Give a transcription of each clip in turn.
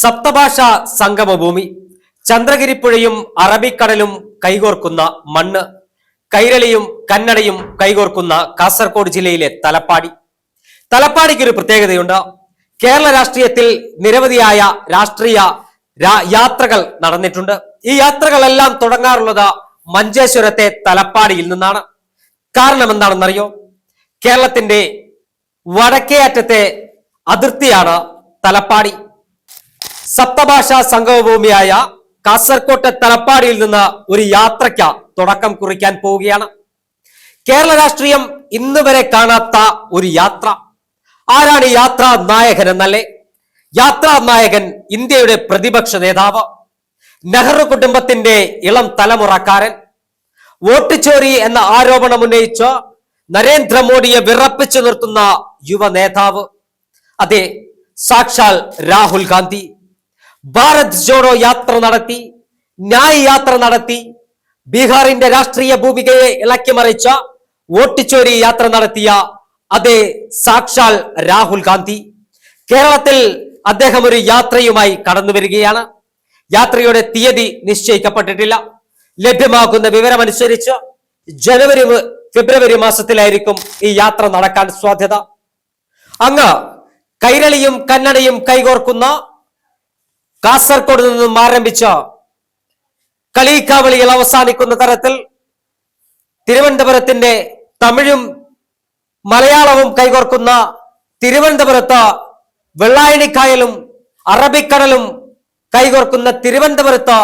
സപ്തഭാഷ സംഗമഭൂമി ചന്ദ്രഗിരിപ്പുഴയും അറബിക്കടലും കൈകോർക്കുന്ന മണ്ണ്, കൈരളിയും കന്നഡയും കൈകോർക്കുന്ന കാസർഗോഡ് ജില്ലയിലെ തലപ്പാടിക്ക് ഒരു പ്രത്യേകതയുണ്ട്. കേരള രാഷ്ട്രീയത്തിൽ നിരവധിയായ രാഷ്ട്രീയ യാത്രകൾ നടന്നിട്ടുണ്ട്. ഈ യാത്രകളെല്ലാം തുടങ്ങാറുള്ളത് മഞ്ചേശ്വരത്തെ തലപ്പാടിയിൽ നിന്നാണ്. കാരണം എന്താണെന്നറിയോ? കേരളത്തിന്റെ വടക്കേ അറ്റത്തെ അതിർത്തിയാണ് തലപ്പാടി. സപ്തഭാഷാ സംഗമഭൂമിയായ കാസർകോട്ടെ തലപ്പാടിയിൽ നിന്ന് ഒരു യാത്രയ്ക്ക് തുടക്കം കുറിക്കാൻ പോവുകയാണ്. കേരള രാഷ്ട്രീയം ഇന്ന് വരെ കാണാത്ത ഒരു യാത്ര. ആരാണ് ഈ യാത്രാ നായകൻ എന്നല്ലേ? യാത്രാ നായകൻ ഇന്ത്യയുടെ പ്രതിപക്ഷ നേതാവ്, നെഹ്റു കുടുംബത്തിന്റെ ഇളം തലമുറക്കാരൻ, വോട്ട് ചോരി എന്ന ആരോപണം ഉന്നയിച്ച് നരേന്ദ്രമോദിയെ വിറപ്പിച്ചു നിർത്തുന്ന യുവ നേതാവ്, അതെ, സാക്ഷാൽ രാഹുൽ ഗാന്ധി. ഭാരത് ജോഡോ യാത്ര നടത്തി, ന്യായ് യാത്ര നടത്തി, ബീഹാറിന്റെ രാഷ്ട്രീയ ഭൂമികയെ ഇളക്കിമറിച്ച വോട്ട് ചോരി യാത്ര നടത്തിയ അതേ സാക്ഷാൽ രാഹുൽ ഗാന്ധി കേരളത്തിൽ അദ്ദേഹം ഒരു യാത്രയുമായി കടന്നു വരികയാണ്. യാത്രയുടെ തീയതി നിശ്ചയിക്കപ്പെട്ടിട്ടില്ല. ലഭ്യമാകുന്ന വിവരമനുസരിച്ച് ഫെബ്രുവരി മാസത്തിലായിരിക്കും ഈ യാത്ര നടക്കാൻ സാധ്യത. അങ്ങ് കൈരളിയും കന്നഡയും കൈകോർക്കുന്ന കാസർഗോഡ് നിന്നും ആരംഭിച്ച കളിക്കാവളികൾ അവസാനിക്കുന്ന തരത്തിൽ തിരുവനന്തപുരത്തിന്റെ തമിഴും മലയാളവും കൈകോർക്കുന്ന തിരുവനന്തപുരത്ത് വെള്ളായണിക്കായലും അറബിക്കടലും കൈകോർക്കുന്ന തിരുവനന്തപുരത്ത്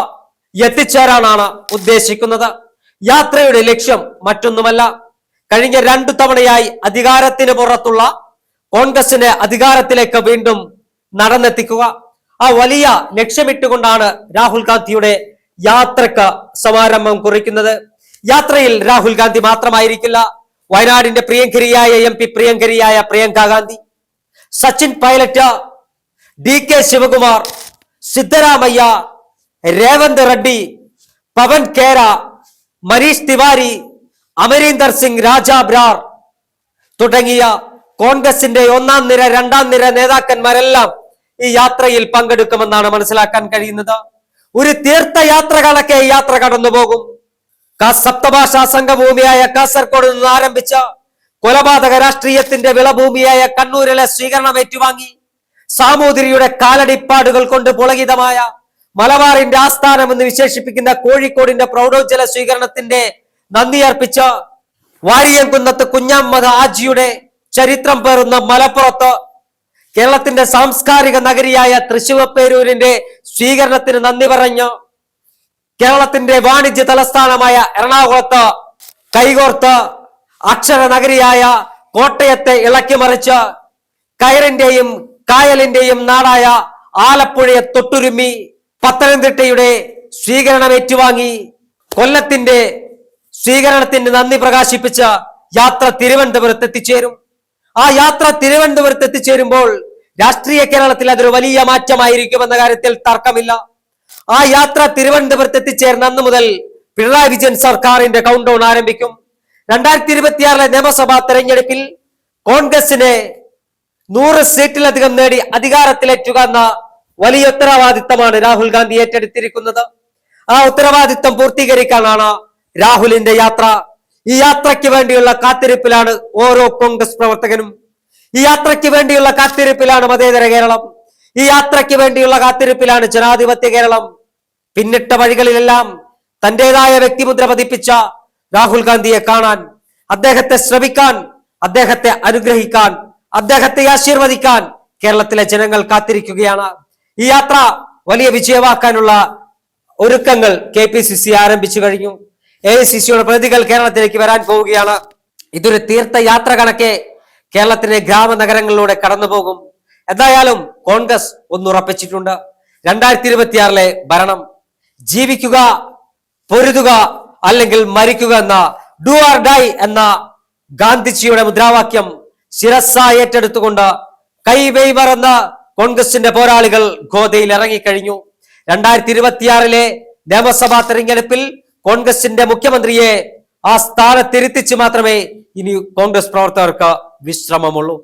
എത്തിച്ചേരാനാണ് ഉദ്ദേശിക്കുന്നത്. യാത്രയുടെ ലക്ഷ്യം മറ്റൊന്നുമല്ല, കഴിഞ്ഞ 2 തവണയായി അധികാരത്തിന് പുറത്തുള്ള കോൺഗ്രസിനെ അധികാരത്തിലേക്ക് വീണ്ടും നടന്നെത്തിക്കുക. ആ വലിയ ലക്ഷ്യമിട്ടുകൊണ്ടാണ് രാഹുൽ ഗാന്ധിയുടെ യാത്രക്ക് സമാരംഭം കുറിക്കുന്നത്. യാത്രയിൽ രാഹുൽ ഗാന്ധി മാത്രമായിരിക്കില്ല. വയനാടിന്റെ പ്രിയങ്കരിയായ MP പ്രിയങ്കരിയായ പ്രിയങ്ക ഗാന്ധി, സച്ചിൻ പൈലറ്റ്, DK ശിവകുമാർ, സിദ്ധരാമയ്യ, രേവന്ത് റെഡ്ഡി, പവൻ കേര, മനീഷ് തിവാരി, അമരീന്ദർ സിംഗ് രാജ ബ്രാർ തുടങ്ങിയ കോൺഗ്രസിന്റെ 1ാം നിര 2ാം നിര നേതാക്കന്മാരെല്ലാം ഈ യാത്രയിൽ പങ്കെടുക്കുമെന്നാണ് മനസ്സിലാക്കാൻ കഴിയുന്നത്. ഒരു തീർത്ഥയാത്ര കണക്കെ ഈ യാത്ര കടന്നുപോകും. സപ്തഭാഷാ സംഘഭൂമിയായ കാസർഗോഡ് നിന്ന് ആരംഭിച്ച കൊലപാതക രാഷ്ട്രീയത്തിന്റെ വിളഭൂമിയായ കണ്ണൂരിലെ സ്വീകരണം ഏറ്റുവാങ്ങി, സാമൂതിരിയുടെ കാലടിപ്പാടുകൾ കൊണ്ട് പുളകിതമായ മലബാറിന്റെ ആസ്ഥാനം എന്ന് വിശേഷിപ്പിക്കുന്ന കോഴിക്കോടിന്റെ പ്രൗഢോജ്വല സ്വീകരണത്തിന്റെ നന്ദി അർപ്പിച്ച വാരിയംകുന്നത്ത് കുഞ്ഞമ്മദ് ആജിയുടെ ചരിത്രം പേറുന്ന മലപ്പുറത്ത് കേരളത്തിന്റെ സാംസ്കാരിക നഗരിയായ തൃശ്ശൂർപേരൂരിന്റെ സ്വീകരണത്തിന് നന്ദി പറഞ്ഞ് കേരളത്തിന്റെ വാണിജ്യ തലസ്ഥാനമായ എറണാകുളത്ത് കൈകോർത്ത് അക്ഷര നഗരിയായ കോട്ടയത്തെ ഇളക്കിമറിച്ച് കയറിന്റെയും കായലിന്റെയും നാടായ ആലപ്പുഴയെ തൊട്ടുരുമ്മി പത്തനംതിട്ടയുടെ സ്വീകരണം ഏറ്റുവാങ്ങി കൊല്ലത്തിന്റെ സ്വീകരണത്തിന് നന്ദി പ്രകാശിപ്പിച്ച യാത്ര തിരുവനന്തപുരത്ത് എത്തിച്ചേരും. ആ യാത്ര തിരുവനന്തപുരത്ത് എത്തിച്ചേരുമ്പോൾ രാഷ്ട്രീയ കേരളത്തിൽ അതൊരു വലിയ മാറ്റമായിരിക്കുമെന്ന കാര്യത്തിൽ തർക്കമില്ല. ആ യാത്ര തിരുവനന്തപുരത്ത് എത്തിച്ചേർന്ന അന്ന് മുതൽ പിണറായി വിജയൻ സർക്കാരിന്റെ കൗണ്ട് ഡൗൺ ആരംഭിക്കും. 2026 നിയമസഭാ തെരഞ്ഞെടുപ്പിൽ കോൺഗ്രസിനെ 100 സീറ്റിലധികം നേടി അധികാരത്തിലേറ്റുക എന്ന വലിയ ഉത്തരവാദിത്തമാണ് രാഹുൽ ഗാന്ധി ഏറ്റെടുത്തിരിക്കുന്നത്. ആ ഉത്തരവാദിത്തം പൂർത്തീകരിക്കാനാണ് രാഹുലിന്റെ യാത്ര. ഈ യാത്രയ്ക്ക് വേണ്ടിയുള്ള കാത്തിരിപ്പിലാണ് ഓരോ കോൺഗ്രസ് പ്രവർത്തകനും. ഈ യാത്രയ്ക്ക് വേണ്ടിയുള്ള കാത്തിരിപ്പിലാണ് മതേതര കേരളം. ഈ യാത്രയ്ക്ക് വേണ്ടിയുള്ള കാത്തിരിപ്പിലാണ് ജനാധിപത്യ കേരളം. പിന്നിട്ട വഴികളിലെല്ലാം തന്റേതായ വ്യക്തിമുദ്ര പതിപ്പിച്ച രാഹുൽ ഗാന്ധിയെ കാണാൻ, അദ്ദേഹത്തെ ശ്രമിക്കാൻ, അദ്ദേഹത്തെ അനുഗ്രഹിക്കാൻ, അദ്ദേഹത്തെ ആശീർവദിക്കാൻ കേരളത്തിലെ ജനങ്ങൾ കാത്തിരിക്കുകയാണ്. ഈ യാത്ര വലിയ വിജയമാക്കാനുള്ള ഒരുക്കങ്ങൾ KPCC ആരംഭിച്ചു കഴിഞ്ഞു. AICCയുടെ പ്രതികൾ കേരളത്തിലേക്ക് വരാൻ പോവുകയാണ്. ഇതൊരു തീർത്ഥയാത്ര കണക്കെ കേരളത്തിലെ ഗ്രാമനഗരങ്ങളിലൂടെ കടന്നു പോകും. എന്തായാലും കോൺഗ്രസ് ഒന്നുറപ്പിച്ചിട്ടുണ്ട്. 2026 ഭരണം ജീവിക്കുക, പൊരുതുക, അല്ലെങ്കിൽ മരിക്കുക എന്ന ഡു ഓർ ഡൈ എന്ന ഗാന്ധിജിയുടെ മുദ്രാവാക്യം ശിരസ്സായി ഏറ്റെടുത്തുകൊണ്ട് കൈവൈമറന്ന കോൺഗ്രസിന്റെ പോരാളികൾ ഗോദയിൽ ഇറങ്ങിക്കഴിഞ്ഞു. 2026 നിയമസഭാ തെരഞ്ഞെടുപ്പിൽ കോൺഗ്രസിന്റെ മുഖ്യമന്ത്രിയെ ആ സ്ഥാനത്തിരുത്തിച്ച് മാത്രമേ ഇനി കോൺഗ്രസ് പ്രവർത്തകർക്ക് വിശ്രമമുള്ളൂ.